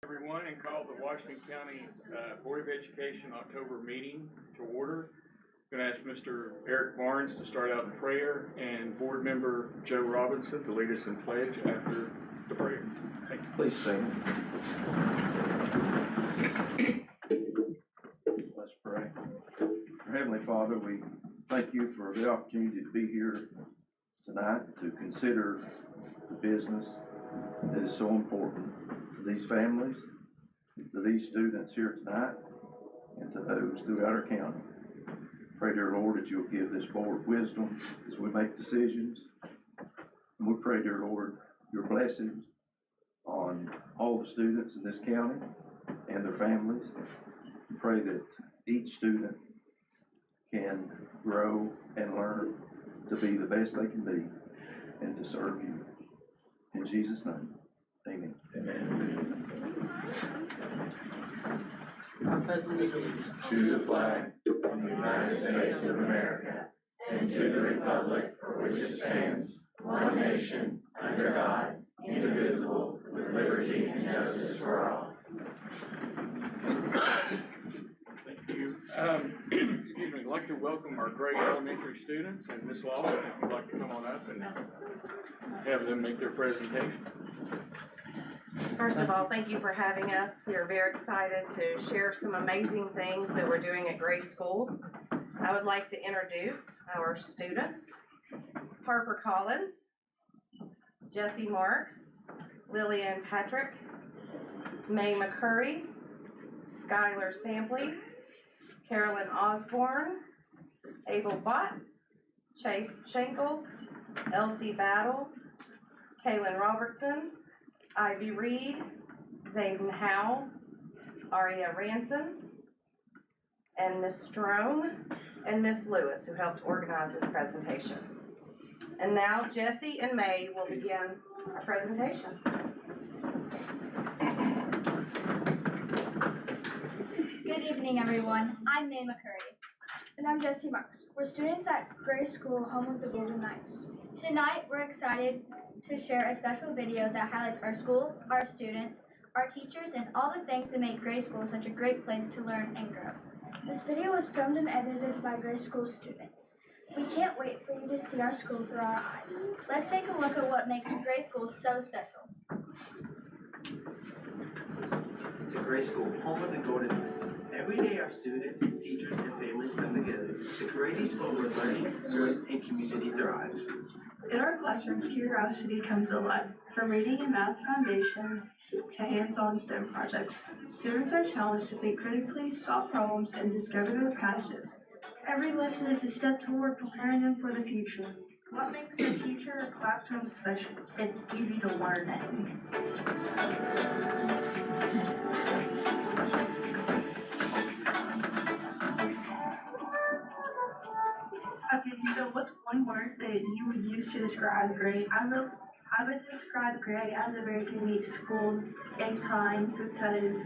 Everyone, and call the Washington County Board of Education October meeting to order. I'm going to ask Mr. Eric Barnes to start out in prayer and board member Joe Robinson to lead us in pledge after the prayer. Thank you. Please stand. Let's pray. Our Heavenly Father, we thank you for the opportunity to be here tonight to consider the business that is so important to these families, to these students here tonight, and to those throughout our county. Pray, dear Lord, that you'll give this board wisdom as we make decisions. And we pray, dear Lord, your blessings on all the students in this county and their families. We pray that each student can grow and learn to be the best they can be and to serve you. In Jesus' name, amen. Amen. I pledge allegiance to the flag of the United States of America and to the republic for which it stands, one nation, under God, indivisible, with liberty and justice for all. Thank you. Excuse me, I'd like to welcome our grade elementary students, and Ms. Lawson, if you'd like to come on up and have them make their presentation. First of all, thank you for having us. We are very excited to share some amazing things that we're doing at Gray School. I would like to introduce our students. Harper Collins, Jesse Marks, Lillian Patrick, May McCurry, Skylar Stampley, Carolyn Osborne, Abel Botts, Chase Schenkel, Elsie Battle, Kaylin Robertson, Ivy Reed, Zayden Howe, Aria Ranson, and Miss Strome, and Miss Lewis, who helped organize this presentation. And now Jesse and May will begin our presentation. Good evening, everyone. I'm May McCurry. And I'm Jesse Marks. We're students at Gray School, home of the Golden Knights. Tonight, we're excited to share a special video that highlights our school, our students, our teachers, and all the things that make Gray School such a great place to learn and grow. This video was filmed and edited by Gray School students. We can't wait for you to see our school through our eyes. Let's take a look at what makes Gray School so special. To Gray School, home of the Golden Knights. Every day our students, teachers, and families come together to create a school where learning, growth, and community thrive. In our classrooms, curiosity comes alive. From reading and math foundations to hands-on STEM projects, students are challenged to think critically, solve problems, and discover their passions. Every lesson is a step toward preparing them for the future. What makes a teacher or classroom special? It's easy to learn it. Okay, so what's one word that you would use to describe Gray? I would describe Gray as a very unique school in time because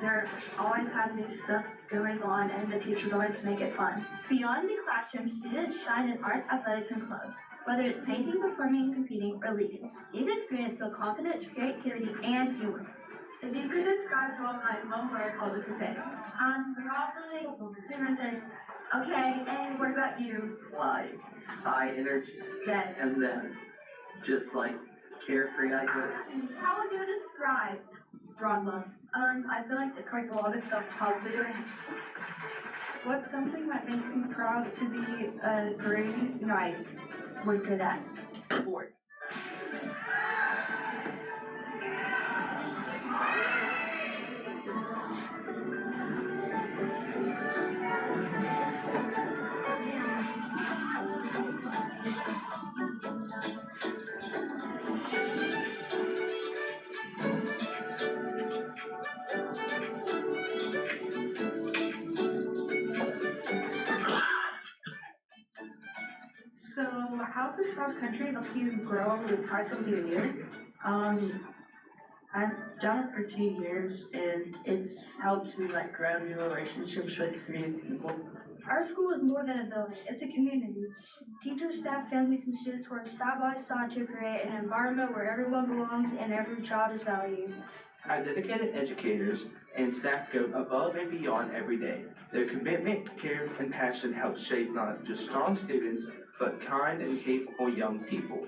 there always have new stuff going on and the teachers always make it fun. Beyond the classroom, students shine in arts, athletics, and clubs. Whether it's painting, performing, competing, or leading, these experiences build confidence, creativity, and teamwork. If you could describe one word, what would you say? Probably different. Okay, and what about you? Like high energy, Yes. and then just like carefree, I guess. How would you describe drama? I feel like it creates a lot of stuff positive. What's something that makes you proud to be a Gray Knight? We're good at sport. So, how does cross country help you grow and try something new? I've done it for 2 years, and it's helped me grow new relationships with new people. Our school is more than a building, it's a community. Teachers, staff, families, and students work side by side to create an environment where everyone belongs and every child is valued. Our dedicated educators and staff go above and beyond every day. Their commitment, care, and passion help shape not just strong students, but kind and capable young people.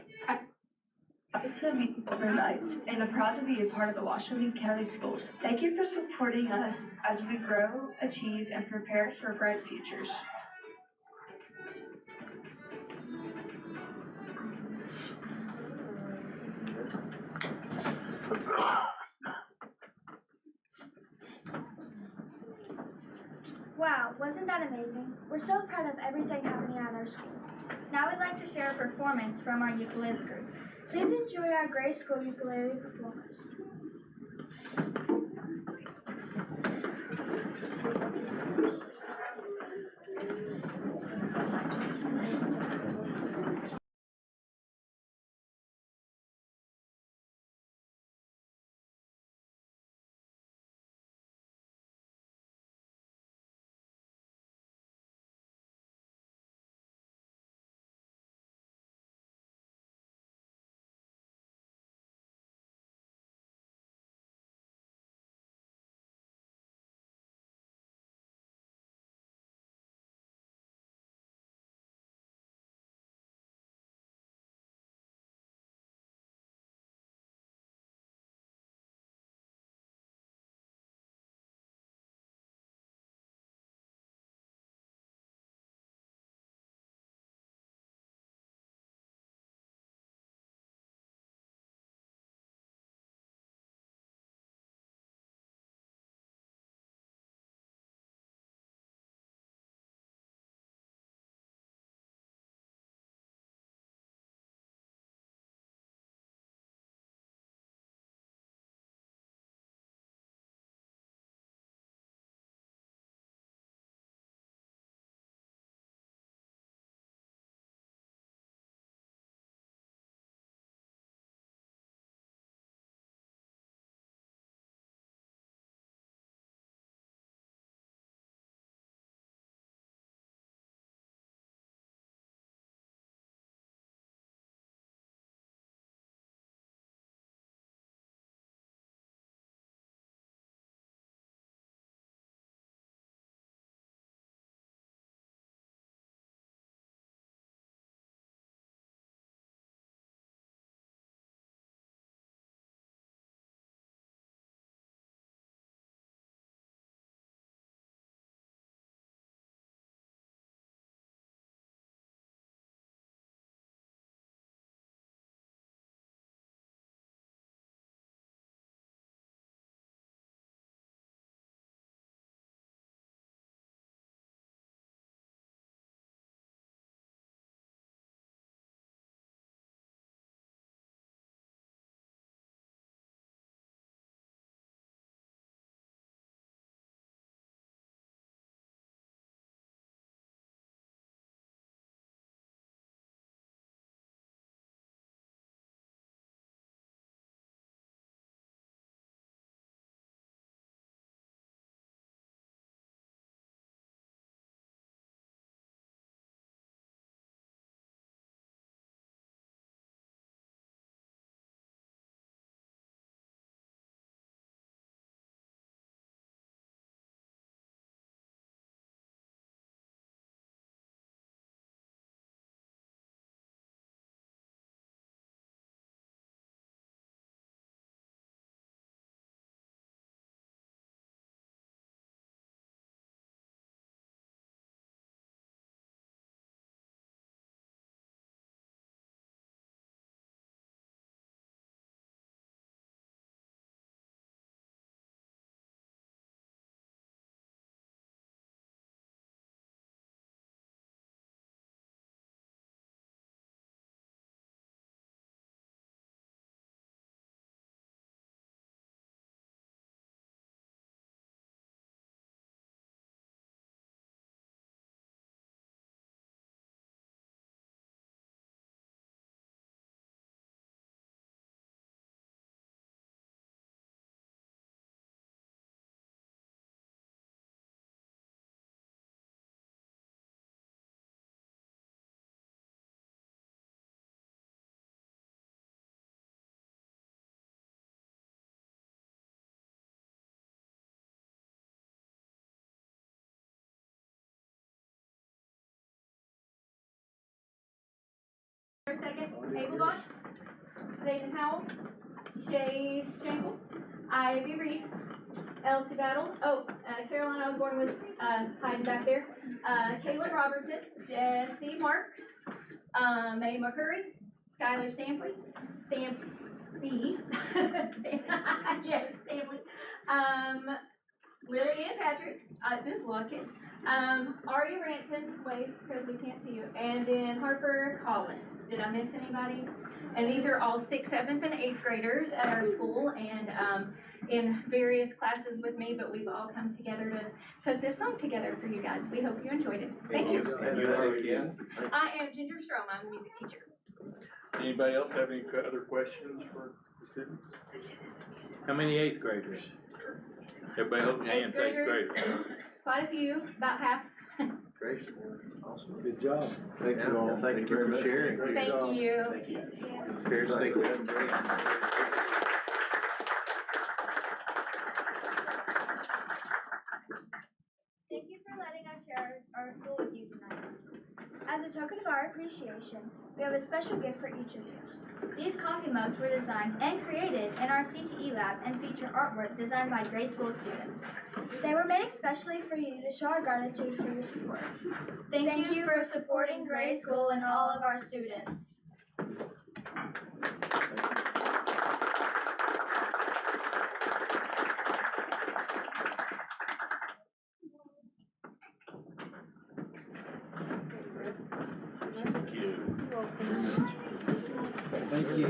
Happy to be overnight and I'm proud to be a part of the Washington County Schools. Thank you for supporting us as we grow, achieve, and prepare for bright futures. Wow, wasn't that amazing? We're so proud of everything happening at our school. Now we'd like to share a performance from our ukulele group. Please enjoy our Gray School ukulele performers. Second, Abel Botts, Zayden Howell, Shay Schenkel, Ivy Reed, Elsie Battle, Caroline Osborne was, hiding back there, Caitlin Robertson, Jesse Marks, May McCurry, Skylar Stampy, yes, Stampy, Lily Ann Patrick, this Lockett, Aria Ranson, wave, because we can't see you, and then Harper Collins. Did I miss anybody? And these are all 6th, 7th, and 8th graders at our school, and in various classes with me, but we've all come together to put this song together for you guys. We hope you enjoyed it. Thank you. I am Ginger Strom, I'm the music teacher. Anybody else have any other questions for the students? How many 8th graders? Everybody hold your hands, 8th graders. Quite a few, about half. Great, awesome, good job. Thank you all. Thank you for sharing. Thank you. Thank you. Parents, thank you. Thank you for letting us share our school with you tonight. As a token of our appreciation, we have a special gift for each of you. These coffee mugs were designed and created in our CTE lab and feature artwork designed by Gray School students. They were made especially for you to show our gratitude for your support. Thank you for supporting Gray School and all of our students. Thank you.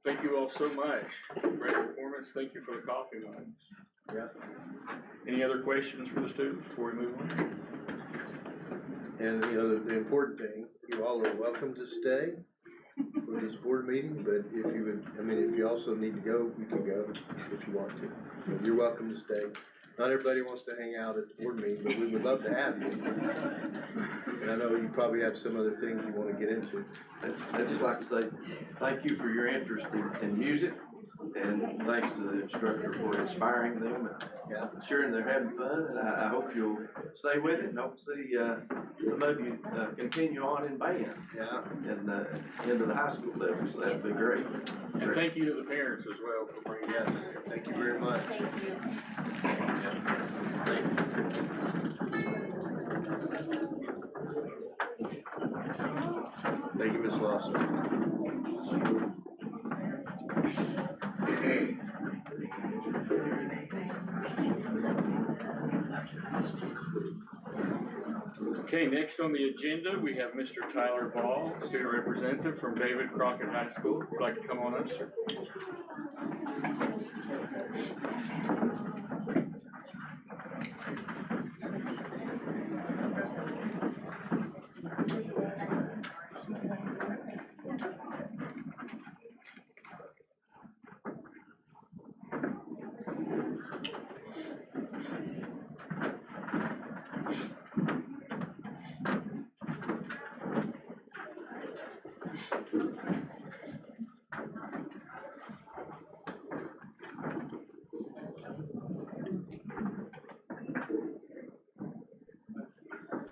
Thank you all so much. Great performance. Thank you for the coffee mugs. Yeah. Any other questions for the students before we move on? And, you know, the important thing, you all are welcome to stay for this board meeting, but if you would, I mean, if you also need to go, you can go if you want to. But you're welcome to stay. Not everybody wants to hang out at the board meeting, but we would love to have you. And I know you probably have some other things you want to get into. I'd just like to say thank you for your interest in music, and thanks to the instructor for inspiring them and ensuring they're having fun. And I hope you'll stay with it, and hope to see some of you continue on in band and into the high school level. So that'd be great. And thank you to the parents as well for bringing Yes, thank you very much. Thank you. Thank you, Ms. Lawson. Okay, next on the agenda, we have Mr. Tyler Ball, student representative from David Crockett High School. Would you like to come on up, sir?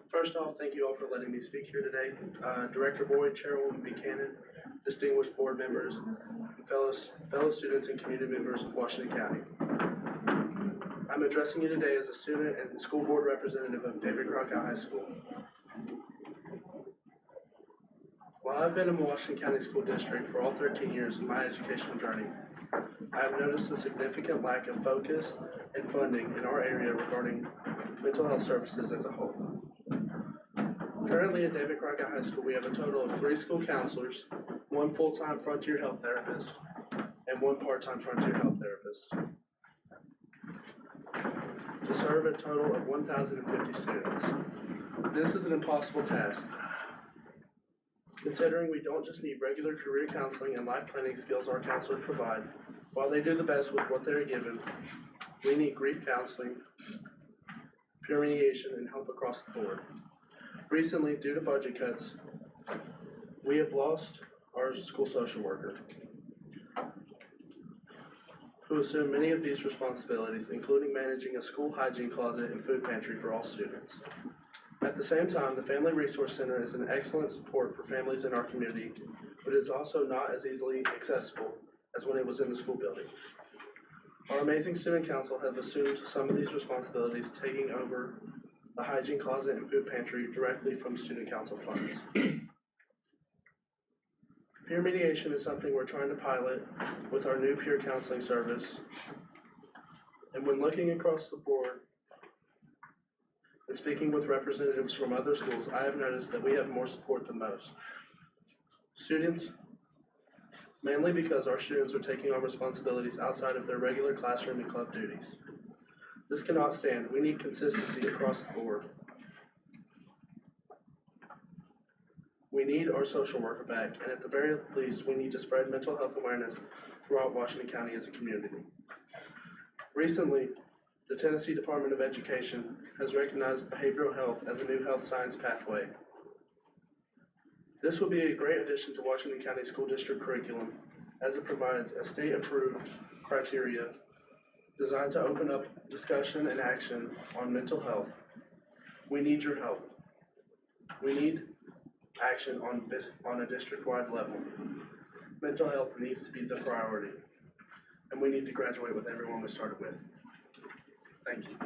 First off, thank you all for letting me speak here today. Director Boyd, Chairwoman Buchanan, distinguished board members, and fellow students and community members of Washington County. I'm addressing you today as a student and school board representative of David Crockett High School. While I've been in Washington County School District for all 13 years in my educational journey, I have noticed a significant lack of focus and funding in our area regarding mental health services as a whole. Currently at David Crockett High School, we have a total of 3 school counselors, 1 full-time Frontier Health therapist, and 1 part-time Frontier Health therapist, to serve a total of 1,050 students. This is an impossible task, considering we don't just need regular career counseling and life planning skills our counselors provide. While they do the best with what they're given, we need grief counseling, peer mediation, and help across the board. Recently, due to budget cuts, we have lost our school social worker, who assumed many of these responsibilities, including managing a school hygiene closet and food pantry for all students. At the same time, the Family Resource Center is an excellent support for families in our community, but is also not as easily accessible as when it was in the school building. Our amazing student council have assumed some of these responsibilities, taking over the hygiene closet and food pantry directly from student council funds. Peer mediation is something we're trying to pilot with our new peer counseling service. And when looking across the board and speaking with representatives from other schools, I have noticed that we have more support than most. Students, mainly because our students are taking on responsibilities outside of their regular classroom and club duties. This cannot stand. We need consistency across the board. We need our social worker back, and at the very least, we need to spread mental health awareness throughout Washington County as a community. Recently, the Tennessee Department of Education has recognized behavioral health as a new health science pathway. This will be a great addition to Washington County School District curriculum, as it provides a state-approved criteria designed to open up discussion and action on mental health. We need your help. We need action on a district-wide level. Mental health needs to be the priority, and we need to graduate with everyone we started with. Thank you.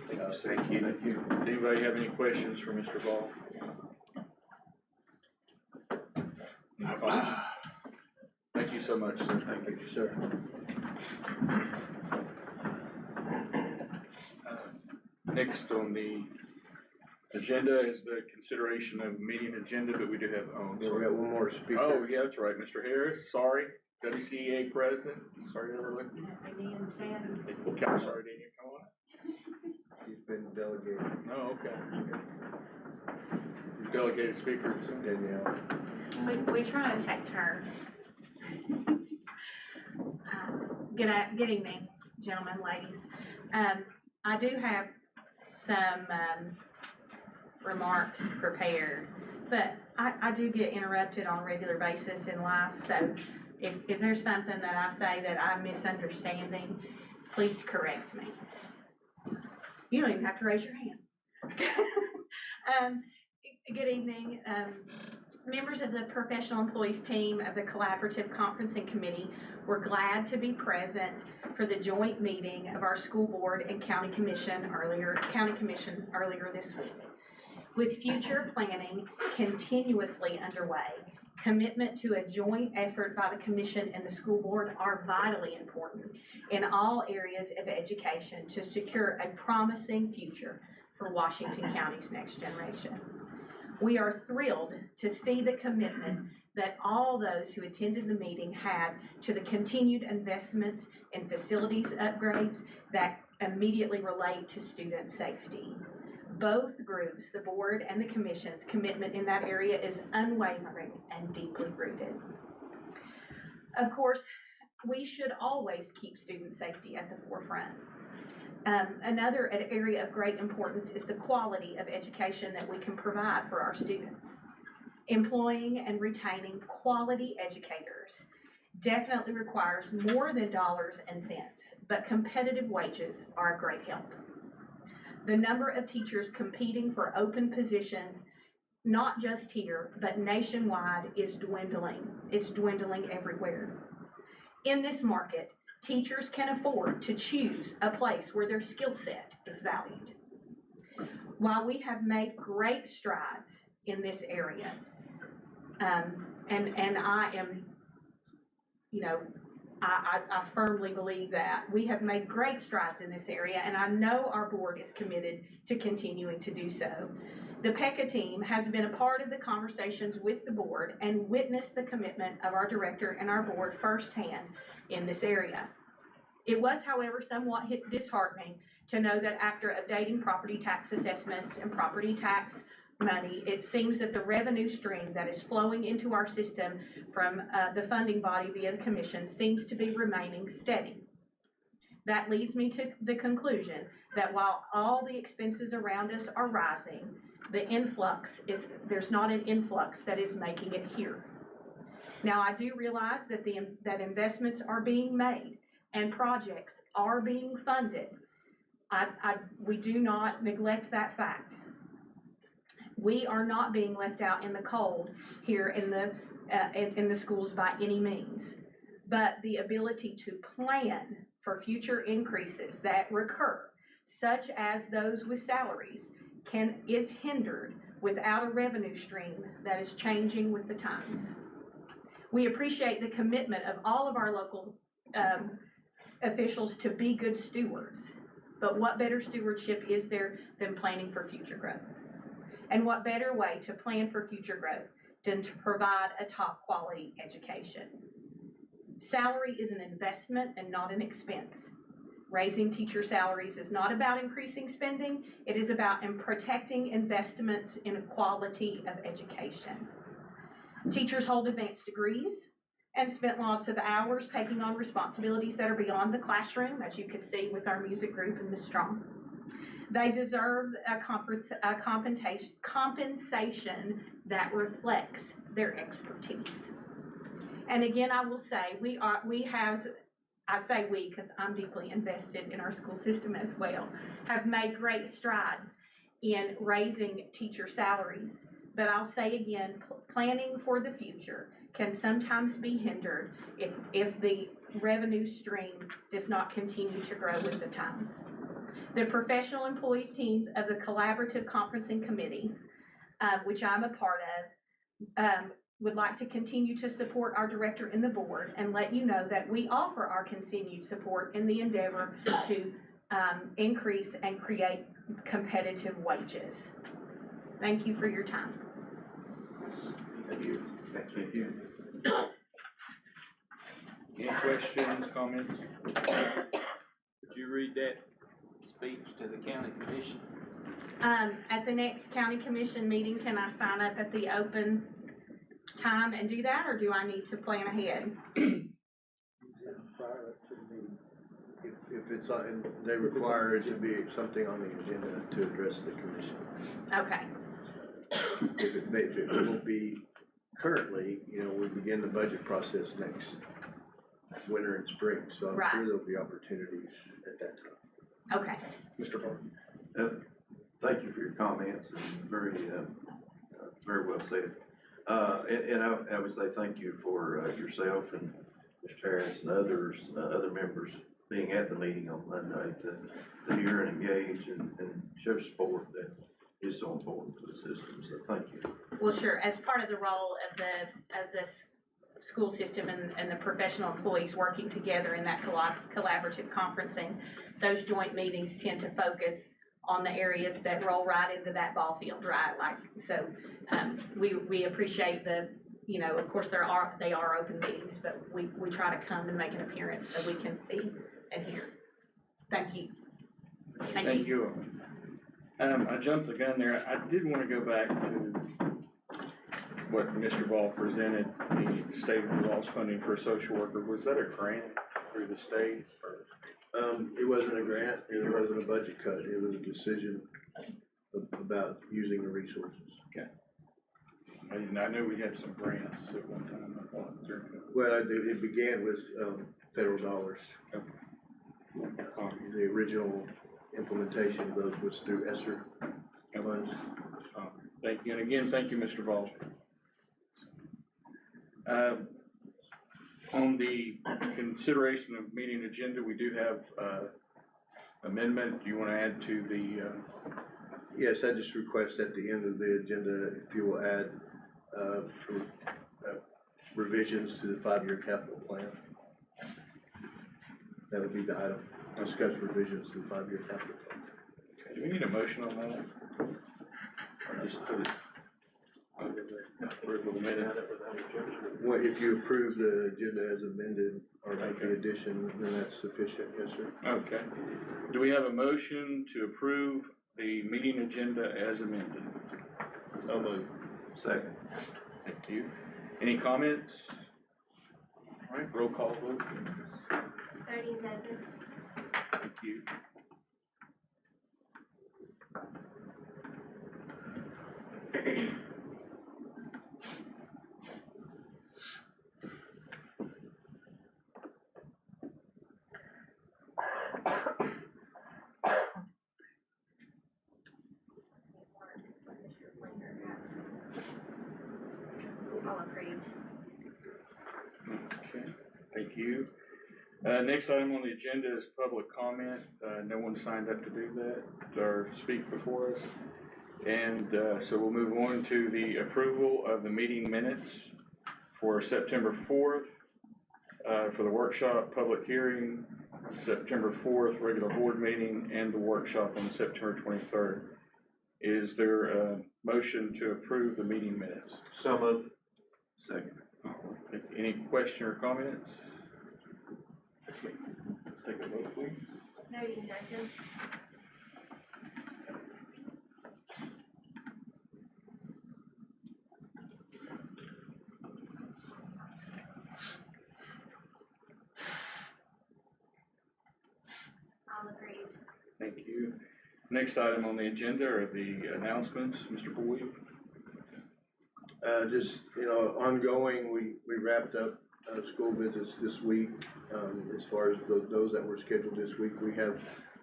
Thank you. Thank you. Anybody have any questions for Mr. Ball? Thank you so much, sir. Thank you, sir. Next on the agenda is the consideration of meeting agenda, but we do have, Yeah, we got one more speaker. oh, yeah, that's right, Mr. Harris, sorry, WCEA president, sorry to overlook you. Okay, I'm sorry, didn't you come on? He's been delegated. Oh, okay. Delegated speaker. Danielle. We try to take turns. Good evening, gentlemen, ladies. I do have some remarks prepared, but I do get interrupted on a regular basis in life, so if there's something that I say that I'm misunderstanding, please correct me. You don't even have to raise your hand. Good evening, members of the professional employees team of the Collaborative Conferencing Committee. We're glad to be present for the joint meeting of our school board and county commission earlier this week. With future planning continuously underway, commitment to a joint effort by the commission and the school board are vitally important in all areas of education to secure a promising future for Washington County's next generation. We are thrilled to see the commitment that all those who attended the meeting had to the continued investments in facilities upgrades that immediately relate to student safety. Both groups, the board and the commission's commitment in that area is unwavering and deeply rooted. Of course, we should always keep student safety at the forefront. Another area of great importance is the quality of education that we can provide for our students. Employing and retaining quality educators definitely requires more than dollars and cents, but competitive wages are a great help. The number of teachers competing for open positions, not just here, but nationwide, is dwindling. It's dwindling everywhere. In this market, teachers can afford to choose a place where their skill set is valued. While we have made great strides in this area, and I am, I firmly believe that we have made great strides in this area, and I know our board is committed to continuing to do so. The PECA team has been a part of the conversations with the board and witnessed the commitment of our director and our board firsthand in this area. It was, however, somewhat disheartening to know that after updating property tax assessments and property tax money, it seems that the revenue stream that is flowing into our system from the funding body via the commission seems to be remaining steady. That leads me to the conclusion that while all the expenses around us are rising, there's not an influx that is making it here. Now, I do realize that that investments are being made and projects are being funded. We do not neglect that fact. We are not being left out in the cold here in the schools by any means, but the ability to plan for future increases that recur, such as those with salaries, is hindered without a revenue stream that is changing with the times. We appreciate the commitment of all of our local officials to be good stewards, but what better stewardship is there than planning for future growth? And what better way to plan for future growth than to provide a top quality education? Salary is an investment and not an expense. Raising teacher salaries is not about increasing spending, it is about protecting investments in quality of education. Teachers hold advanced degrees and spent lots of hours taking on responsibilities that are beyond the classroom, as you can see with our music group and Ms. Strong. They deserve a compensation that reflects their expertise. And again, I will say, I say we because I'm deeply invested in our school system as well, have made great strides in raising teacher salaries. But I'll say again, planning for the future can sometimes be hindered if the revenue stream does not continue to grow with the times. The professional employees teams of the Collaborative Conferencing Committee, which I'm a part of, would like to continue to support our director and the board and let you know that we offer our continued support in the endeavor to increase and create competitive wages. Thank you for your time. Thank you. Thank you. Any questions, comments? Would you read that speech to the county commission? At the next county commission meeting, can I sign up at the open time and do that, or do I need to plan ahead? If it's on, they require it to be something on the agenda to address the commission. Okay. If it will be currently, we begin the budget process next winter and spring, so I'm sure there'll be opportunities at that time. Okay. Mr. Barton. Thank you for your comments, and very well said. And I would say thank you for yourself and Mr. Harris and other members being at the meeting on Monday to hear and engage and show support that is so important to the system. So thank you. Well, sure. As part of the role of the school system and the professional employees working together in that collaborative conferencing, those joint meetings tend to focus on the areas that roll right into that ball field, right? We appreciate of course they are open meetings, but we try to come and make an appearance so we can see and hear. Thank you. Thank you. I jumped the gun there. I did want to go back to what Mr. Ball presented, the state loss funding for a social worker. Was that a grant through the state? It wasn't a grant, it wasn't a budget cut, it was a decision about using the resources. Okay. I knew we had some grants at one time, I thought. Well, it began with federal dollars. Okay. The original implementation of those was through ESSER funds. Thank you, and again, thank you, Mr. Ball. On the consideration of meeting agenda, we do have amendment. Do you want to add to the? Yes, I just request at the end of the agenda if you will add revisions to the 5-year capital plan. That would be the item. Discuss revisions to the 5-year capital plan. Okay, do we need a motion on that? Or just put it approve of the minute? Well, if you approve the agenda as amended or make the addition, then that's sufficient. Yes, sir. Okay. Do we have a motion to approve the meeting agenda as amended? So moved. Second. Thank you. Any comments? All right, roll call vote. Darlene Zephyr. Thank you. All approved. Okay, thank you. Next item on the agenda is public comment. No one signed up to do that or speak before us. And so we'll move on to the approval of the meeting minutes for September 4th, for the workshop, public hearing, September 4th, regular board meeting, and the workshop on September 23rd. Is there a motion to approve the meeting minutes? So moved. Second. Any question or comments? Okay, let's take a vote, please. No, you can judge. All agreed. Thank you. Next item on the agenda are the announcements. Mr. Boyd. Just, ongoing, we wrapped up, school visits this week. As far as those that were scheduled this week, we have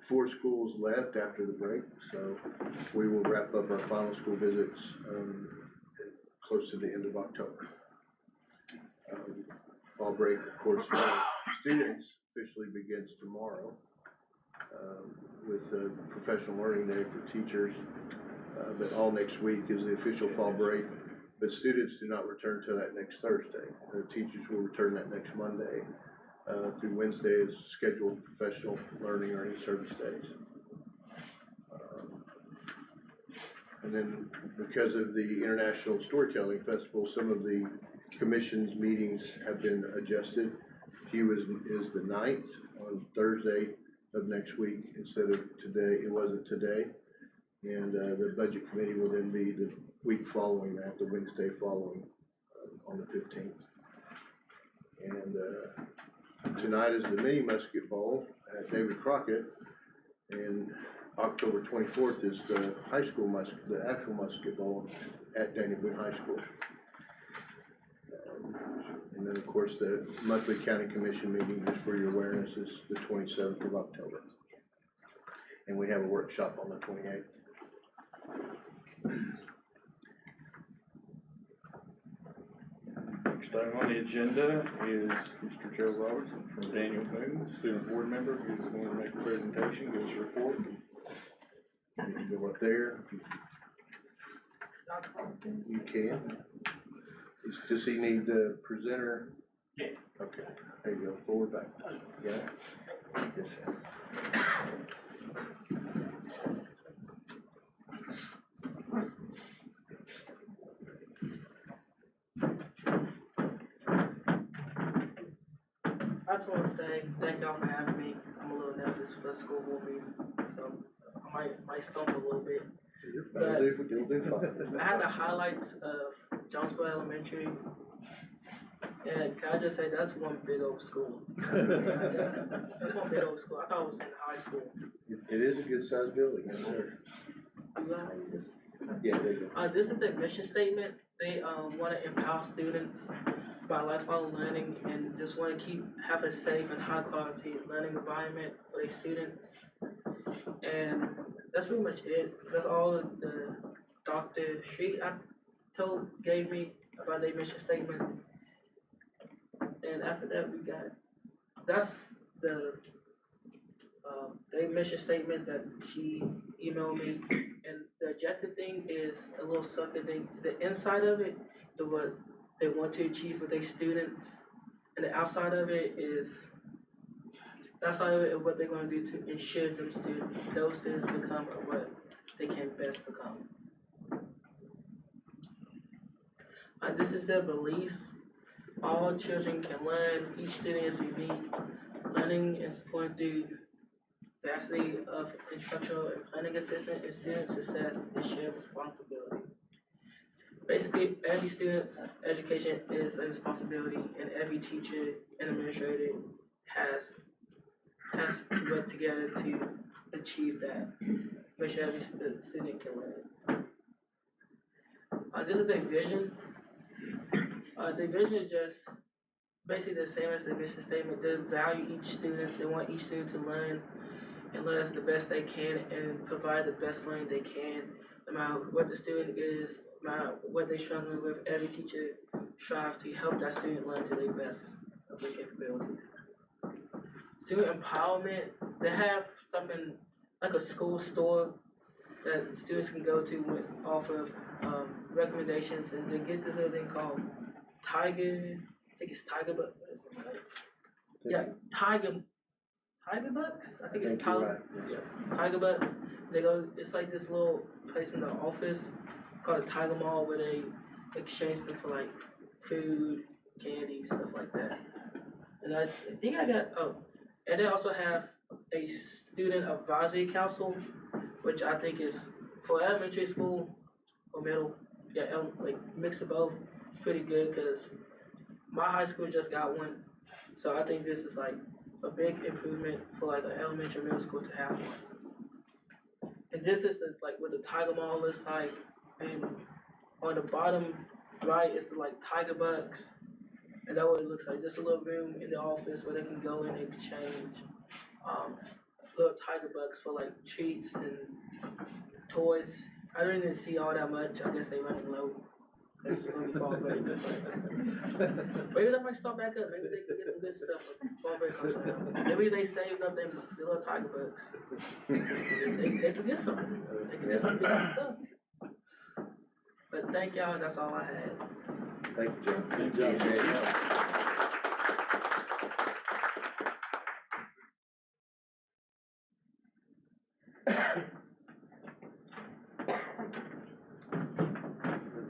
4 schools left after the break, so we will wrap up our final school visits, close to the end of October. Fall break, of course, for students officially begins tomorrow, with a professional learning day for teachers, but all next week is the official fall break. But students do not return till that next Thursday. The teachers will return that next Monday, through Wednesday is scheduled professional learning or in-service days. And then because of the International Storytelling Festival, some of the commission's meetings have been adjusted. Hugh is the 9th on Thursday of next week instead of today. It wasn't today. And the budget committee will then be the week following that, the Wednesday following, on the 15th. And tonight is the mini musket bowl at David Crockett, and October 24th is the high school the actual musket bowl at Dana Boone High School. And then of course the monthly county commission meeting, just for your awareness, is the 27th of October. And we have a workshop on the 28th. Next item on the agenda is Mr. Joe Robertson from Daniel Boone, student board member, who's going to make a presentation, give us a report. You can go up there. You can. Does he need the presenter? Yeah. Okay, there you go, forward, back. Yeah? Yes, sir. I just want to say thank y'all for having me. I'm a little nervous for the school board meeting, so I might stumble a little bit. You're fine, you'll do fine. I had the highlights of Jonesboro Elementary, and can I just say that's one big old school. That's one big old school. I thought it was in high school. It is a good sized building, yes, sir. Yeah, there you go. This is their mission statement. They want to empower students by lifelong learning and just want to have a safe and high quality learning environment for their students. And that's pretty much it. That's all the Dr. Street gave me about their mission statement. And after that, that's the their mission statement that she emailed me. And the objective thing is a little sucker thing. The inside of it is what they want to achieve for their students, and the outside of it is what they're going to do to ensure those students become what they can best become. This is their belief. All children can learn. Each student is unique. Learning and supporting through vastly of instructional and planning assistance and student success is shared responsibility. Basically, every student's education is a responsibility, and every teacher and administrator has has to work together to achieve that. Make sure every student can learn. This is the vision. The vision is just basically the same as the mission statement. They value each student. They want each student to learn and learn the best they can and provide the best learning they can. No matter what the student is, no matter what they're struggling with, every teacher strives to help that student learn to their best of their capabilities. Student empowerment, they have something like a school store that students can go to off of recommendations, and they get this other thing called Tiger, I think it's Tiger Bucks. Yeah, Tiger Bucks? I think it's Tiger. Right. Yeah, Tiger Bucks. They go, it's like this little place in the office called a Tiger Mall where they exchange them for like food, candy, stuff like that. And I think I got, and they also have a student advisory council, which I think is for elementary school or middle, yeah, like mix of both. It's pretty good because my high school just got one, so I think this is like a big improvement for like an elementary or middle school to have one. And this is like what the Tiger Mall looks like, and on the bottom right is the like Tiger Bucks, and that's what it looks like. Just a little room in the office where they can go in and exchange little Tiger Bucks for like treats and toys. I didn't see all that much. I guess they running low. It's gonna be fall break. Maybe that might start back up. Maybe they can get some good stuff. Fall break comes around. Maybe they saved up their little Tiger Bucks. They can get something. They can get some good stuff. But thank y'all. That's all I had. Thank you, John. Good job, Jay.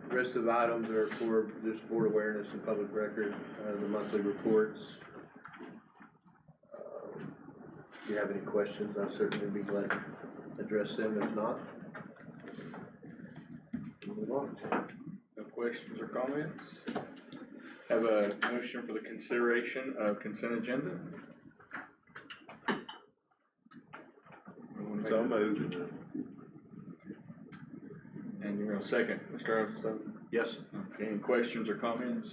The rest of the items are for just board awareness and public record, the monthly reports. If you have any questions, I'll certainly be glad to address them. If not, we'll move on. No questions or comments? Have a motion for the consideration of consent agenda? So moved. And you're gonna second, Mr. Iverson? Yes. Okay, any questions or comments?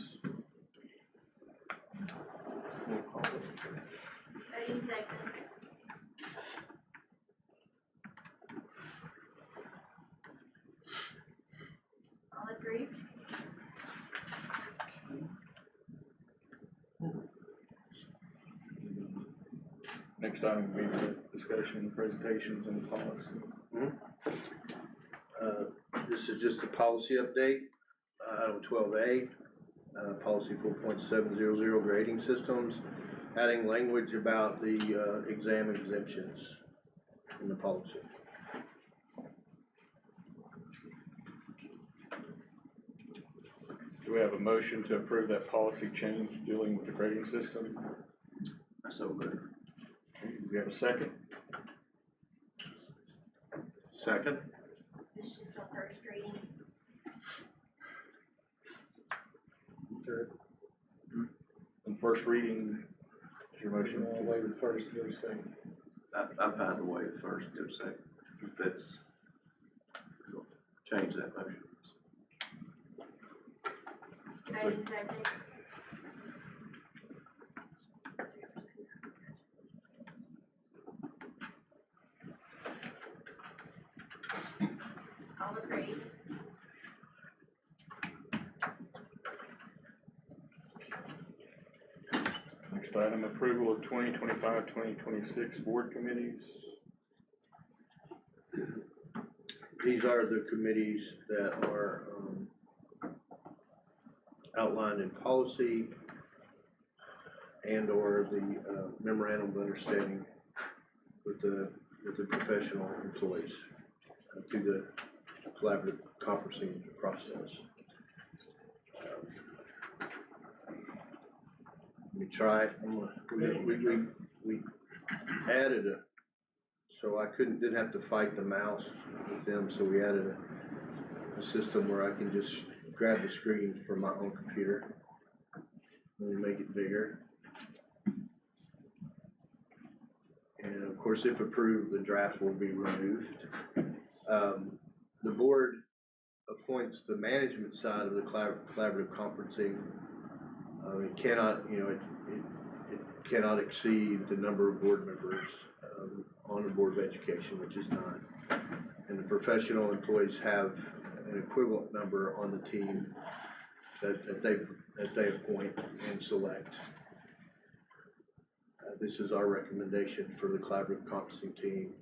All agreed? Next item will be the discussion, presentations, and policy. This is just a policy update, item 12A, policy 4.700 grading systems, adding language about the exam exemptions in the policy. Do we have a motion to approve that policy change dealing with the grading system? So good. Okay, do we have a second? Second. This is the first reading. On first reading, is your motion? Waive the first, give a second. I've had to waive first, give a second. If that's, change that motion. Second. All agreed? Next item, approval of 2025-2026 board committees. These are the committees that are outlined in policy and or the memorandum of understanding with the professional employees through the collaborative conferencing process. Let me try it. We added so I didn't have to fight the mouse with them, so we added a system where I can just grab the screen from my own computer. Let me make it bigger. course, if approved, the draft will be removed. The board appoints the management side of the collaborative conferencing. It cannot, it cannot exceed the number of board members on the Board of Education, which is 9. And the professional employees have an equivalent number on the team that they appoint and select. This is our recommendation for the collaborative conferencing team.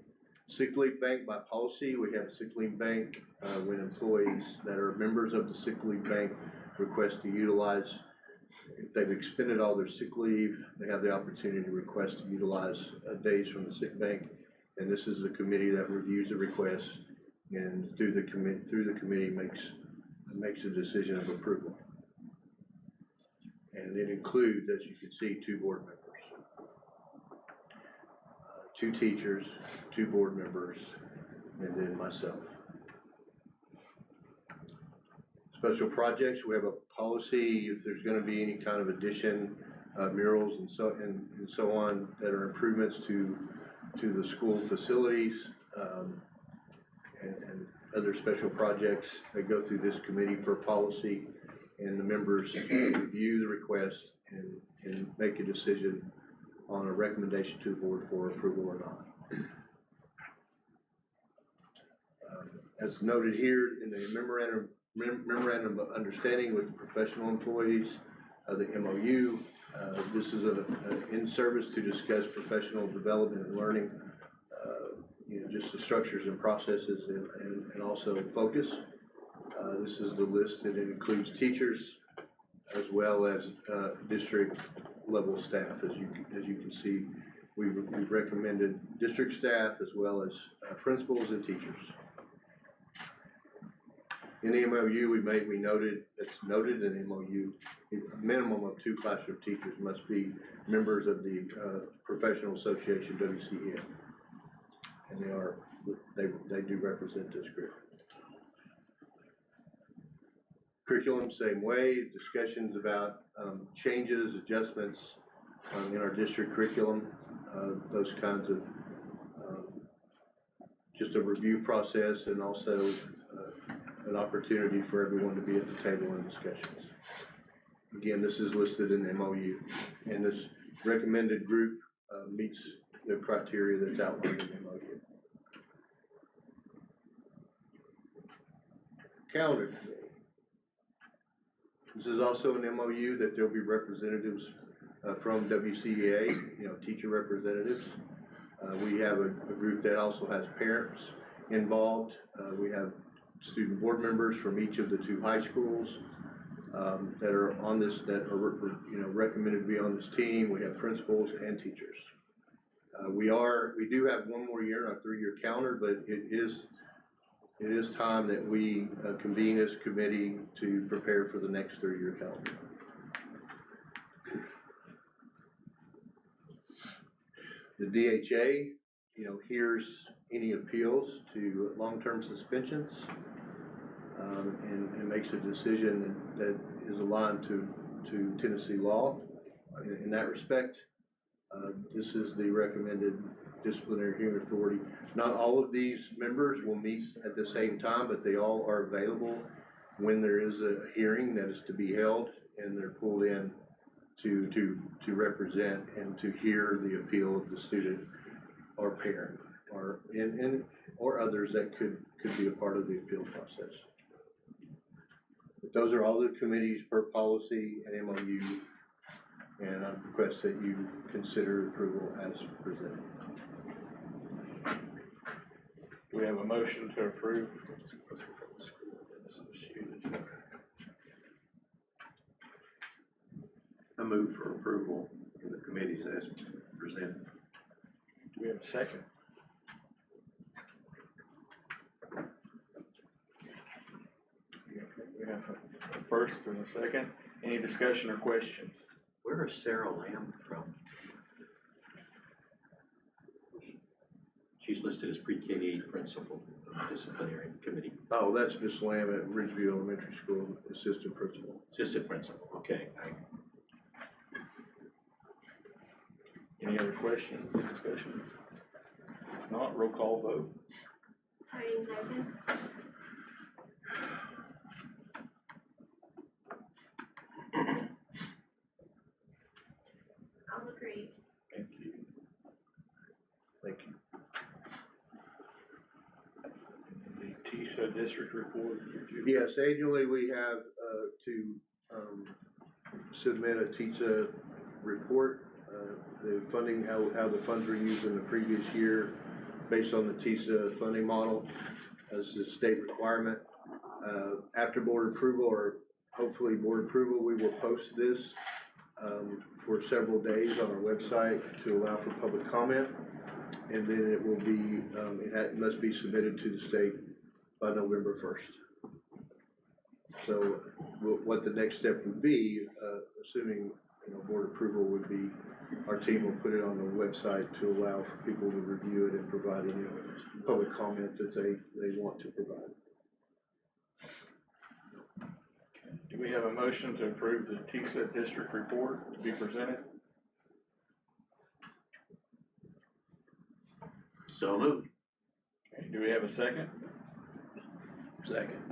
Sick leave bank by policy, we have a sick leave bank when employees that are members of the sick leave bank request to utilize. If they've expended all their sick leave, they have the opportunity to request to utilize days from the sick bank. And this is the committee that reviews the request and through the committee makes a decision of approval. And it includes, as you can see, 2 board members. 2 teachers, 2 board members, and then myself. Special projects, we have a policy if there's going to be any kind of addition, murals and so on that are improvements to the school facilities and other special projects that go through this committee per policy, and the members review the request and make a decision on a recommendation to the board for approval or not. As noted here in the memorandum of understanding with the professional employees, the MOU, this is in service to discuss professional development and learning, just the structures and processes and also focus. This is the list that includes teachers as well as district level staff. As you can see, we've recommended district staff as well as principals and teachers. In the MOU we noted, it's noted in the MOU, a minimum of 2 classroom teachers must be members of the Professional Association, WCEA. And they do represent this group. Curriculum, same way, discussions about changes, adjustments in our district curriculum, those kinds of, just a review process and also an opportunity for everyone to be at the table in discussions. Again, this is listed in the MOU, and this recommended group meets the criteria that's outlined in the MOU. Calendar committee. This is also an MOU that there'll be representatives from WCEA, teacher representatives. We have a group that also has parents involved. We have student board members from each of the 2 high schools that are on this, that are recommended to be on this team. We have principals and teachers. We do have 1 more year on our 3-year calendar, but it is time that we convene as a committee to prepare for the next 3-year calendar. The DHA, hears any appeals to long-term suspensions and makes a decision that is aligned to Tennessee law in that respect. This is the recommended disciplinary hearing authority. Not all of these members will meet at the same time, but they all are available when there is a hearing that is to be held, and they're pulled in to represent and to hear the appeal of the student or parent or others that could be a part of the appeal process. But those are all the committees per policy and MOU, and I request that you consider approval as presented. Do we have a motion to approve? I move for approval of the committees as presented. Do we have a second? We have a first and a second. Any discussion or questions? Where is Sarah Lamb from? She's listed as pre-K-8 principal of the disciplinary committee. Oh, that's Miss Lamb at Ridgeview Elementary School, assistant principal. Assistant principal, okay. Any other questions, discussion? If not, roll call vote. Tony Nathan. I'll agree. Thank you. Thank you. The TISA district report. Yes, annually we have to submit a TISA report, the funding, how the funds were used in the previous year based on the TISA funding model as a state requirement. After board approval, or hopefully board approval, we will post this for several days on our website to allow for public comment. And then it will be, it must be submitted to the state by November 1st. So what the next step would be, assuming board approval, would be our team will put it on the website to allow for people to review it and provide any public comment that they want to provide. Do we have a motion to approve the TISA district report to be presented? So moved. Okay, do we have a second? Second.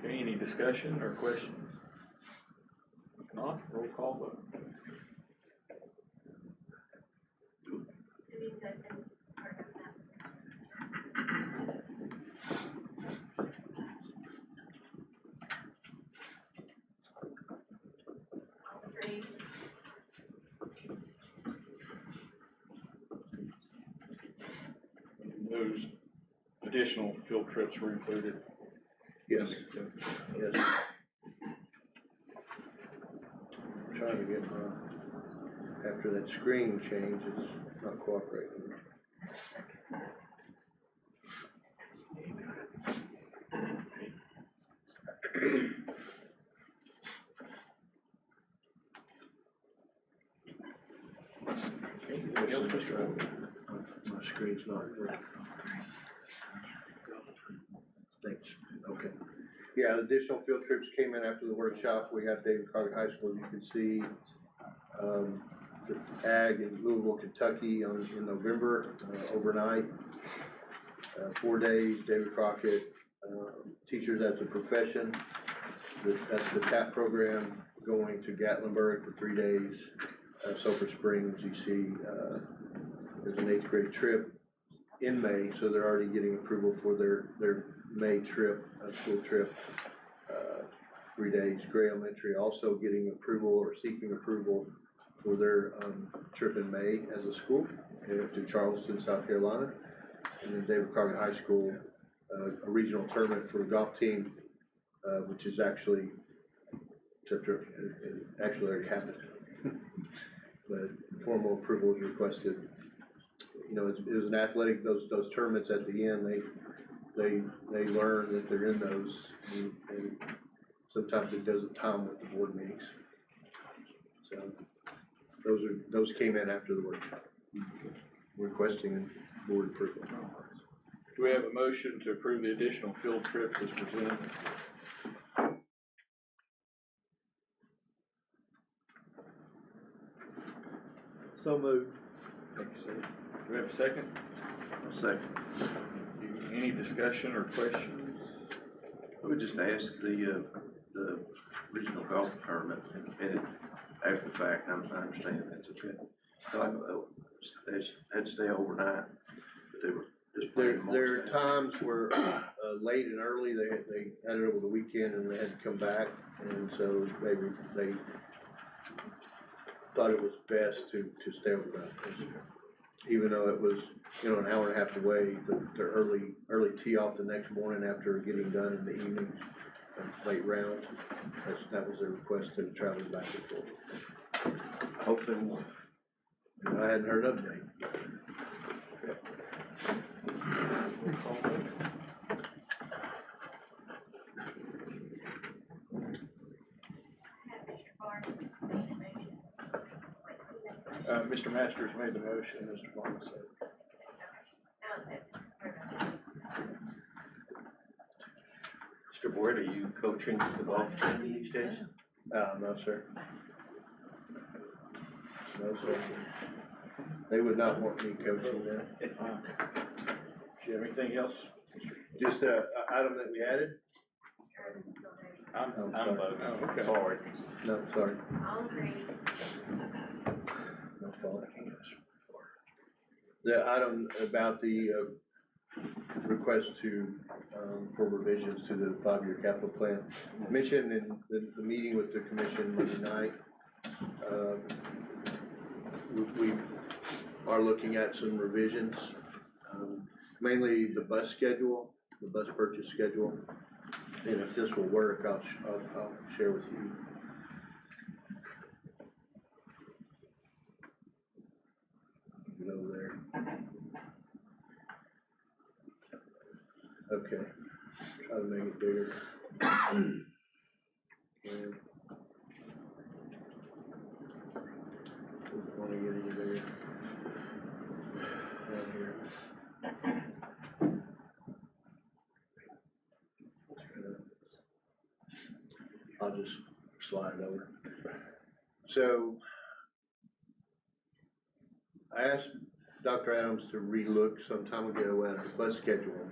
Okay, any discussion or questions? If not, roll call vote. Those additional field trips were included. Yes. Yes. I'm trying to get my, after that screen change, it's not cooperating. Anything else, Mr. Holmes? My screen's not working. Thanks. Okay. Yeah, additional field trips came in after the workshop. We had David Crockett High School, you can see, the ag in Louisville, Kentucky in November, overnight. 4 days, David Crockett, Teachers as a Profession. That's the TAP program, going to Gatlinburg for 3 days. Sulphur Springs, you see, there's an 8th grade trip in May, so they're already getting approval for their May trip, school trip, 3 days. Gray Elementary also getting approval or seeking approval for their trip in May as a school to Charleston, South Carolina. And then David Crockett High School, a regional tournament for the golf team, which is actually already happened. But formal approval is requested. You know, it was an athletic, those tournaments at the end, they learn that they're in those, and sometimes it doesn't time with the board meetings. So those came in after the workshop, requesting board approval. Do we have a motion to approve the additional field trips as presented? So moved. Thank you, sir. Do we have a second? Second. Any discussion or questions? I would just ask the regional golf tournament, and after the fact, I understand that's okay. They had to stay overnight, but they were just playing. Their times were late and early. They had it over the weekend, and they had to come back, and so they thought it was best to stay overnight. Even though it was, an hour and a half away, the early tee off the next morning after getting done in the evening, late round. That was their request to travel back and forth. Hope they won. I hadn't heard an update. Mr. Masters made the motion, Mr. Barnes said. Mr. Boyd, are you coaching the golf team these days? No, sir. No, sir. They would not want me coaching them. you have anything else? Just a item that we added? I'm sorry. voting. Oh, okay. Sorry. No, sorry. All agreed. No fault. The item about the request for revisions to the 5-year capital plan. Mentioned in the meeting with the commission Monday night, we are looking at some revisions, mainly the bus schedule, the bus purchase schedule. And if this will work, I'll share with you. Get over there. Okay, try to make it bigger. And want to get any bigger. Down here. I'll just slide it over. So I asked Dr. Adams to relook some time ago at our bus schedule.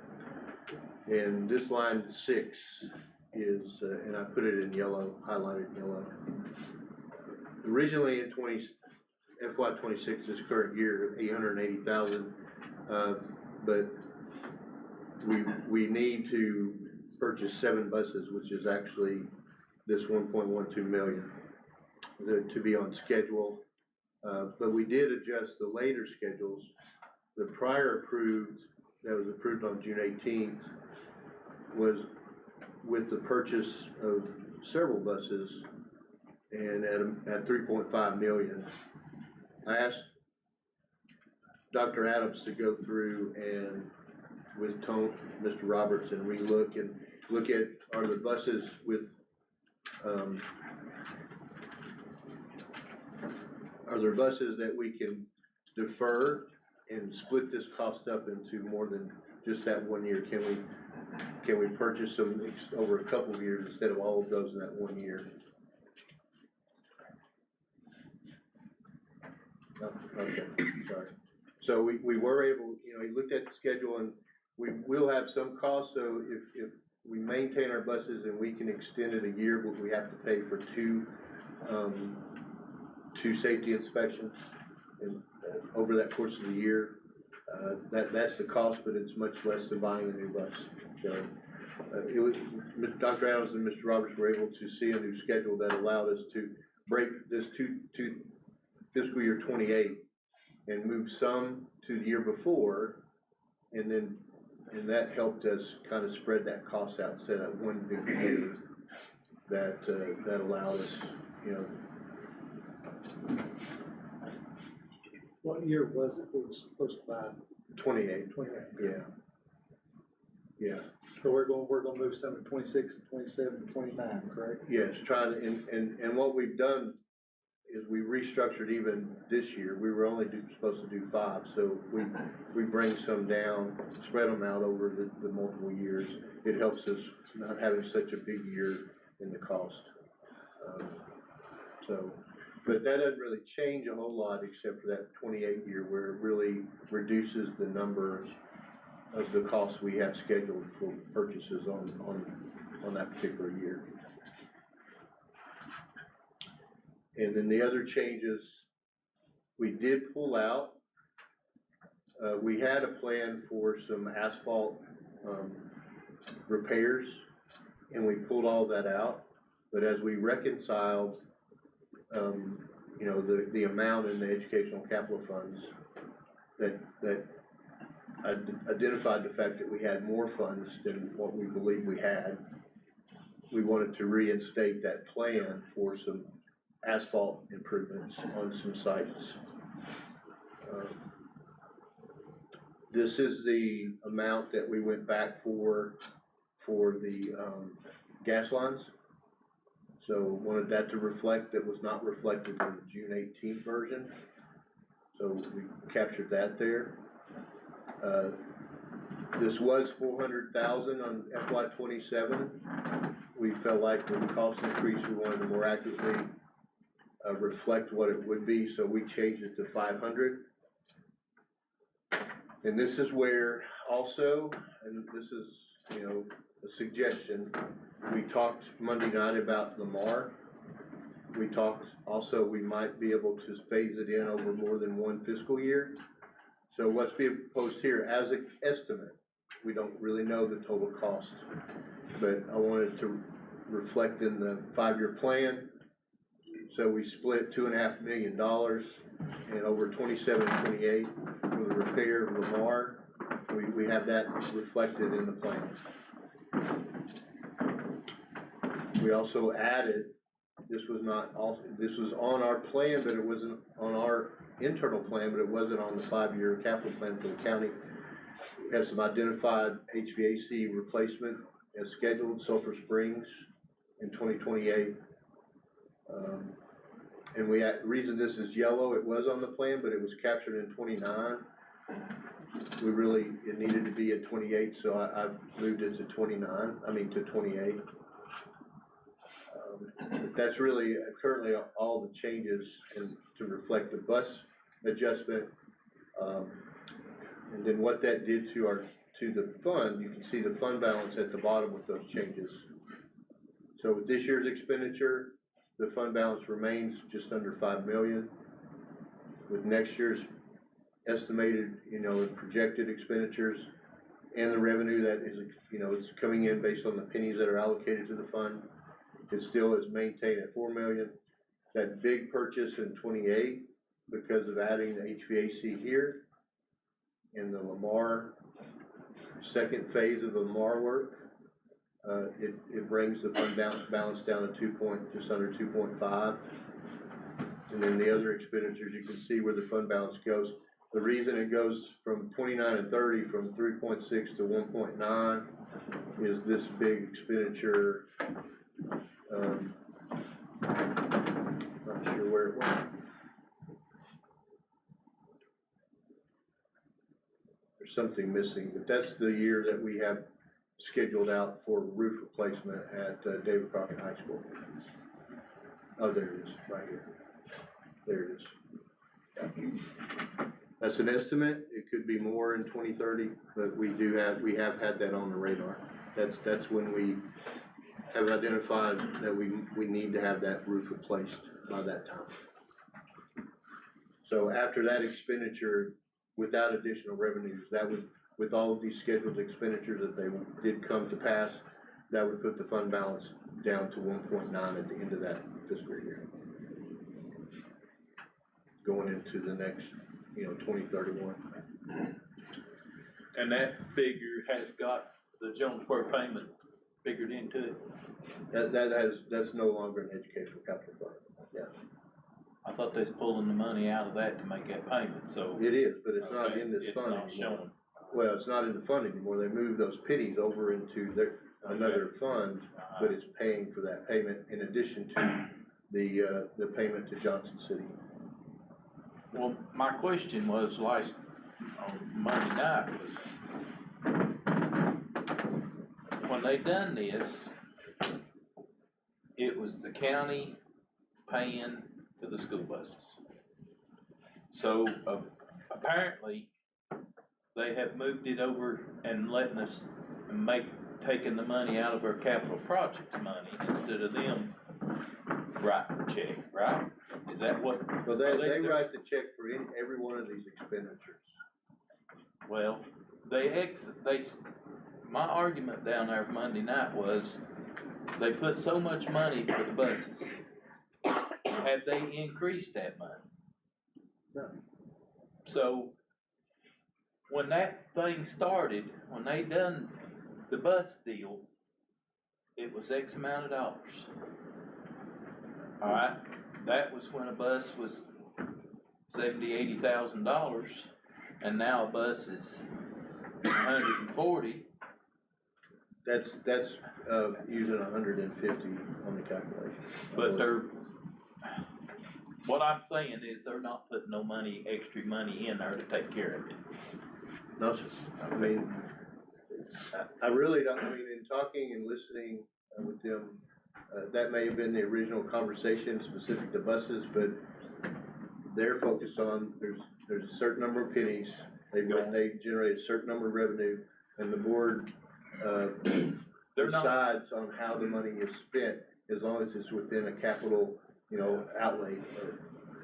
And this line 6 is, and I put it in yellow, highlighted yellow. Originally in FY26, this current year, 880,000, but we need to purchase 7 buses, which is actually this 1.12 million to be on schedule. But we did adjust the later schedules. The prior approved, that was approved on June 18th, was with the purchase of several buses and at 3.5 million. I asked Dr. Adams to go through and with Mr. Roberts and relook and look at, are the buses with, are there buses that we can defer and split this cost up into more than just that 1 year? Can we purchase them over a couple of years instead of all of those in that 1 year? Oh, okay, sorry. So we were able, he looked at the schedule and we will have some costs. So if we maintain our buses and we can extend it a year, but we have to pay for two safety inspections and over that course of the year. That's the cost, but it's much less than buying a new bus. So Dr. Adams and Mr. Roberts were able to see a new schedule that allowed us to break this to fiscal year 28 and move some to the year before, and that helped us kind of spread that cost out instead of that one big pay that allowed us, What year was it we were supposed to buy? 28. 28. Yeah. So we're gonna move some to 26 and 27 and 29, correct? Yes, try to, and what we've done is we restructured even this year. We were only supposed to do 5, so we bring some down, spread them out over the multiple years. It helps us not having such a big year in the cost. But that doesn't really change a whole lot except for that 28 year where it really reduces the number of the costs we have scheduled for purchases on that particular year. And then the other changes, we did pull out. We had a plan for some asphalt repairs, and we pulled all that out. But as we reconciled, the amount in the educational capital funds, that identified the fact that we had more funds than what we believed we had. We wanted to reinstate that plan for some asphalt improvements on some sites. This is the amount that we went back for the gas lines. So wanted that to reflect, that was not reflected in the June 18th version. So we captured that there. This was $400,000 on FY27. We felt like with the cost increase, we wanted to more accurately reflect what it would be, so we changed it to 500. And this is where Also, and this is, you know, a suggestion, we talked Monday night about Lamar. We talked also, we might be able to phase it in over more than one fiscal year. So what's being proposed here as an estimate, we don't really know the total cost, but I wanted to reflect in the 5-year plan. So we split $2.5 million and over 27, 28 for the repair of Lamar. We have that reflected in the plan. We also added, this was on our plan, but it wasn't on our internal plan, but it wasn't on the 5-year capital plan for the county. We have some identified HVAC replacement as scheduled, Sulphur Springs in 2028. And the reason this is yellow, it was on the plan, but it was captured in 29. It needed to be at 28, so I've moved it to 28. But that's really currently all the changes to reflect the bus adjustment. And then what that did to the fund, you can see the fund balance at the bottom with those changes. So with this year's expenditure, the fund balance remains just under 5 million. With next year's estimated, and projected expenditures and the revenue that is, is coming in based on the pennies that are allocated to the fund, it still is maintained at 4 million. That big purchase in 28, because of adding the HVAC here in the Lamar, second phase of the Lamar work, it brings the fund balance down to just under 2.5. And then the other expenditures, you can see where the fund balance goes. The reason it goes from 29 and 30 from 3.6 to 1.9 is this big expenditure. Not sure where it went. There's something missing, but that's the year that we have scheduled out for roof replacement at David Crockett High School. Oh, there it is, right here. There it is. Yeah. That's an estimate. It could be more in 2030, but we have had that on the radar. That's when we have identified that we need to have that roof replaced by that time. So after that expenditure, without additional revenues, that would, with all of these scheduled expenditures that they did come to pass, that would put the fund balance down to 1.9 at the end of that fiscal year. Going into the next, 2031. And that figure has got the Jonesboro payment figured into it? That's no longer an educational capital fund, yeah. I thought they was pulling the money out of that to make that payment, so. It is, but it's not in this fund It's anymore. not showing. Well, it's not in the fund anymore. They moved those pennies over into another fund, but it's paying for that payment in addition to the payment to Johnson City. Well, my question was on Monday night was, when they done this, it was the county paying for the school buses. So apparently, they have moved it over and letting us taking the money out of our capital projects money instead of them writing the check, right? Is that what? Well, they write the check for every one of these expenditures. Well, my argument down there Monday night was they put so much money for the buses. Have they increased that money? No. So when that thing started, when they done the bus deal, it was X amount of dollars. All right, that was when a bus was $70,000, $80,000, and now a bus is $140. That's using 150 on the calculation. But what I'm saying is they're not putting no extra money in there to take care of it. No, sir. I mean, I really don't. I mean, in talking and listening with them, that may have been the original conversation specific to buses, but they're focused on there's a certain number of pennies, They generate a certain number of revenue, and the board, decides on how the money is spent, as long as it's within a capital, outlay.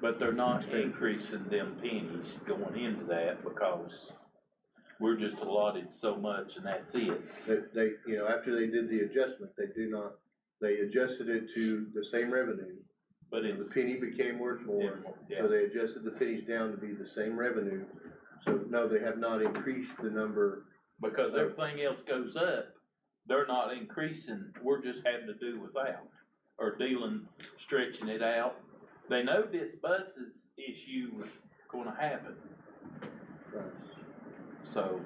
But they're not increasing them pennies going into that because we're just allotted so much and that's it. They, after they did the adjustment, they adjusted it to the same revenue. But the penny became worth more, so they adjusted the pennies down to be the same revenue. So no, they have not increased the number. Because everything else goes up, they're not increasing, we're just having to do without, or stretching it out. They know this buses issue was gonna happen. Right. So.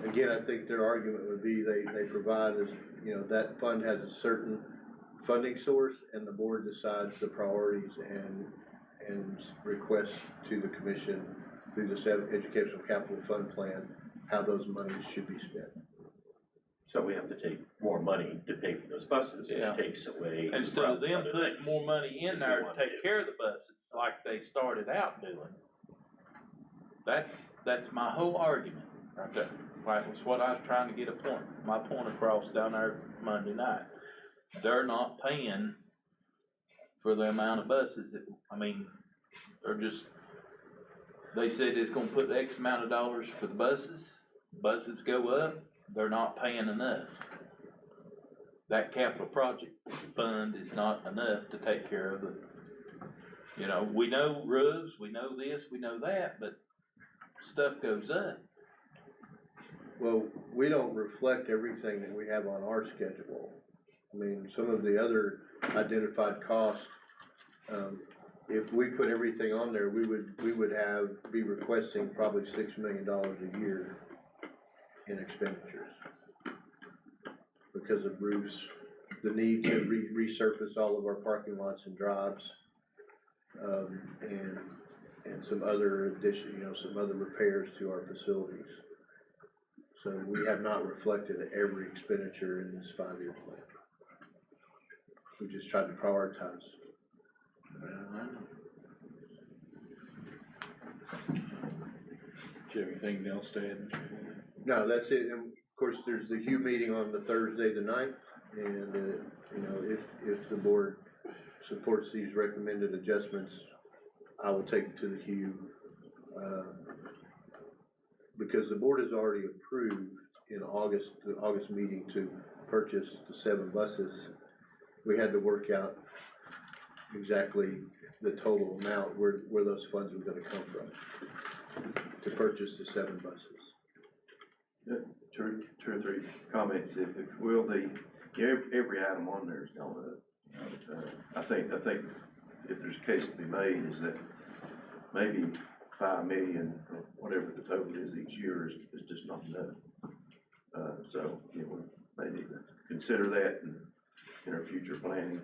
Again, I think their argument would be they provide as, that fund has a certain funding source and the board decides the priorities and requests to the commission through the educational capital fund plan, how those monies should be spent. So we have to take more money to pay for those buses, which takes away. Instead of them putting more money in there to take care of the buses like they started out doing. That's my whole argument right there. That was what I was trying to get my point across down there Monday night. They're not paying for the amount of buses they said it's gonna put X amount of dollars for the buses. Buses go up, they're not paying enough. That capital project fund is not enough to take care of it. We know roofs, we know this, we know that, but stuff goes up. Well, we don't reflect everything that we have on our schedule. Some of the other identified costs, if we put everything on there, we would be requesting probably $6 million a year in expenditures because of roofs, the need to resurface all of our parking lots and drives, and some other some other repairs to our facilities. So we have not reflected every expenditure in this 5-year plan. We just tried to prioritize. Do you have anything else to add? No, that's it. And of course, there's the HUE meeting on the Thursday, the 9th. And, if the board supports these recommended adjustments, I will take it to the HUE. Because the board has already approved in the August meeting to purchase the 7 buses. We had to work out exactly the total amount where those funds were gonna come from to purchase the 7 buses. Two or three comments, if will, every item on there is going up. I think if there's a case to be made is that maybe 5 million or whatever the total is each year is just not enough. So, we may need to consider that in our future planning.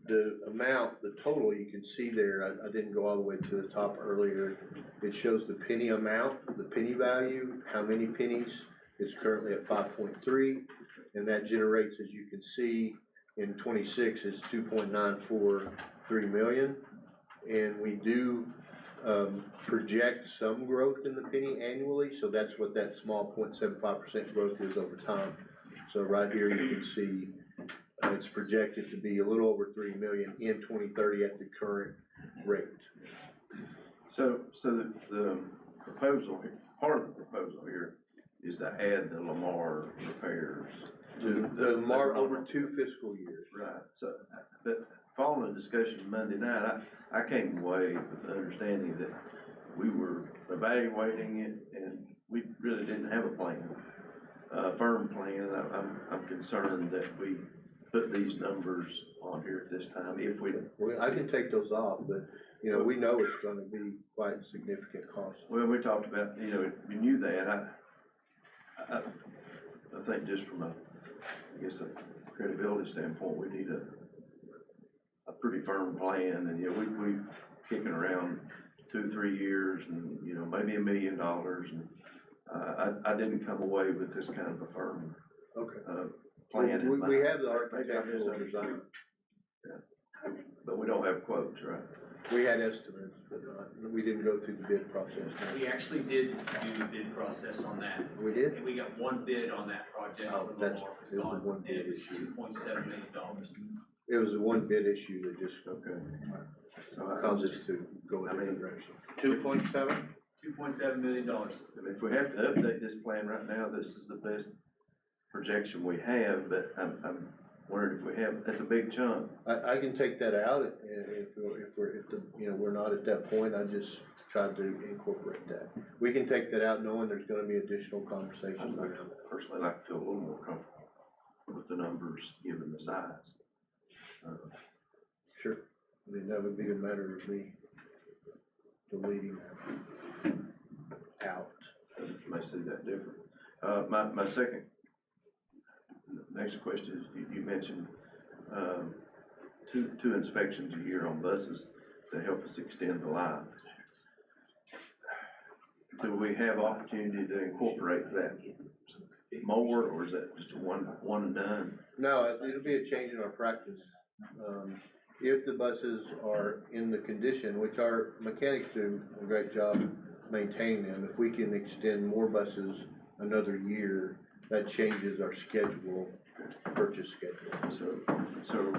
The amount, the total you can see there, I didn't go all the way to the top earlier. It shows the penny amount, the penny value, how many pennies. It's currently at 5.3, and that generates, as you can see, in 26, it's 2.943 million. And we do project some growth in the penny annually, so that's what that small 0.75% growth is over time. So right here you can see it's projected to be a little over 3 million in 2030 at the current rate. So the proposal, part of the proposal here is to add the Lamar repairs. The Lamar over 2 fiscal years. Right. So, but following the discussion Monday night, I came away with the understanding that we were evaluating it and we really didn't have a plan, a firm plan. I'm concerned that we put these numbers on here at this time. If we, well, I can take those off, but we know it's going to be quite significant cost. Well, we talked about, we knew that. I think just from a credibility standpoint, we need a pretty firm plan, and we kicking around 2-3 years, and maybe $1 million, and I didn't come away with this kind of a firm plan. We have the architectural design, but we don't have quotes, right? We had estimates, but we didn't go through the bid process. We actually did do the bid process on that. We did? And we got one bid on that project Oh, for the that's, Lamar it was a facade. one bid It was issue. $2.7 million. It was a one bid issue that just Okay. So caused us to go in a different direction. 2.7? $2.7 million. If we have to update this plan right now, this is the best projection we have, but I'm wondering if we have, that's a big chunk. I can take that out, and we're not at that point, I just tried to incorporate that. We can take that out knowing there's gonna be additional conversations around that. Personally, I like to feel a little more comfortable with the numbers, given the size. Sure, I mean, that would be a matter of me deleting that out. You may see that different. My next question is, you mentioned, two inspections a year on buses to help us extend the life. Do we have opportunity to incorporate that more, or is that just a one and done? No, it'll be a change in our practice. If the buses are in the condition, which our mechanics do a great job maintaining them, if we can extend more buses another year, that changes our schedule, purchase schedule. So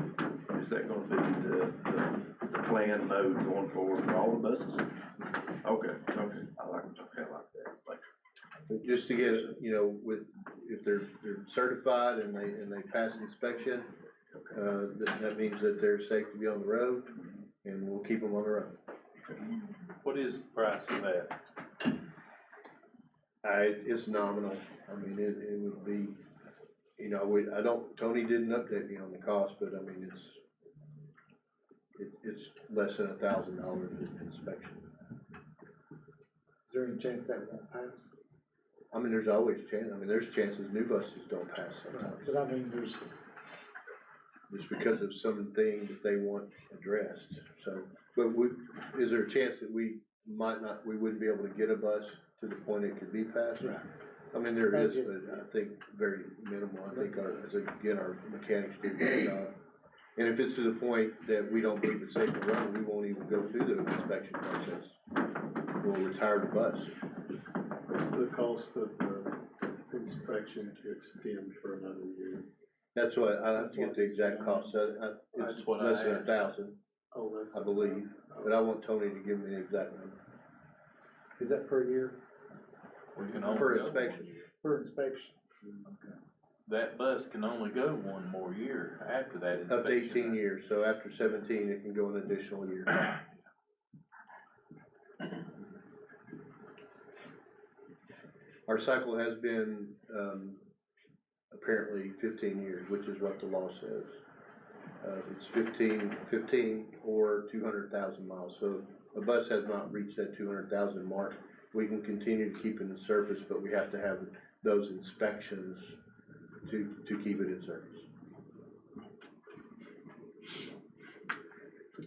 is that gonna be the planned mode going forward for all the buses? Okay, I like that. But just to get, if they're certified and they pass inspection, that means that they're safe to be on the road, and we'll keep them on the road. What is the price of that? It's nominal. I mean, it would be, Tony didn't update me on the cost, but I mean, it's less than $1,000 inspection. Is there any chance that won't pass? I mean, there's always chance, there's chances new buses don't pass sometimes. But I mean, there's. It's because of something that they want addressed, so, but is there a chance that we wouldn't be able to get a bus to the point it could be passed? Right. I mean, there is, but I think very minimal. I think our mechanics do a good job. And if it's to the point that we don't believe it's safe to run, we won't even go through the inspection process. We'll retire the bus. What's the cost of the inspection to extend for another year? That's what, I have to get the exact cost. It's less than 1,000, I believe, but I want Tony to give me the exact number. Is that per year? Per inspection. Per inspection. That bus can only go one more year after that inspection. Up to 18 years, so after 17, it can go an additional year. Our cycle has been, apparently 15 years, which is what the law says. It's 15 or 200,000 miles. So a bus has not reached that 200,000 mark. We can continue to keep it in service, but we have to have those inspections to keep it in service.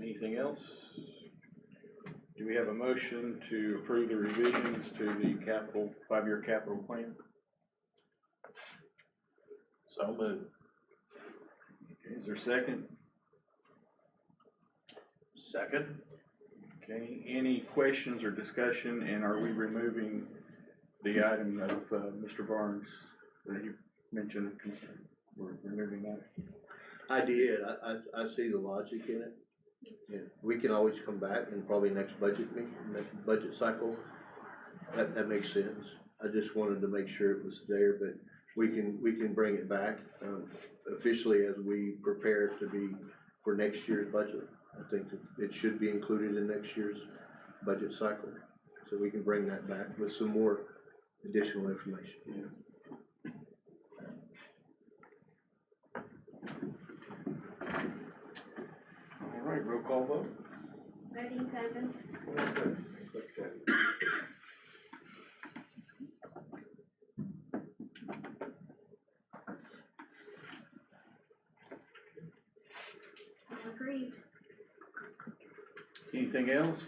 Anything else? Do we have a motion to approve the revisions to the 5-year capital plan? So moved. Okay, is there a second? Second. Okay, any questions or discussion, and are we removing the item of Mr. Barnes that you mentioned? We're removing that. I did. I see the logic in it. Yeah, we can always come back and probably next budget cycle. That makes sense. I just wanted to make sure it was there, but we can bring it back officially as we prepare it to be for next year's budget. I think that it should be included in next year's budget cycle, so we can bring that back with some more additional information. Yeah. All right, roll call vote. Voting seven. Agreed. Anything else?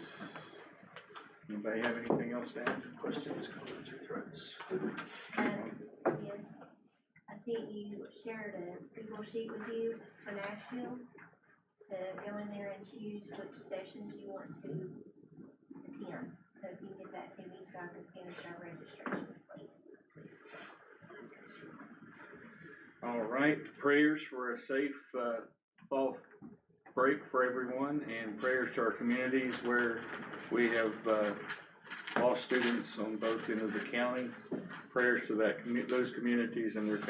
Anybody have anything else to add? Questions, comments, or threats? Yes. I see you shared a Google sheet with you for Nashville. to go in there and choose which sessions you want to attend. So if you can get that to me so I can finish our registration, please. All right, prayers for a safe fall break for everyone, and prayers to our communities where we have lost students on both ends of the county. Prayers to those communities and their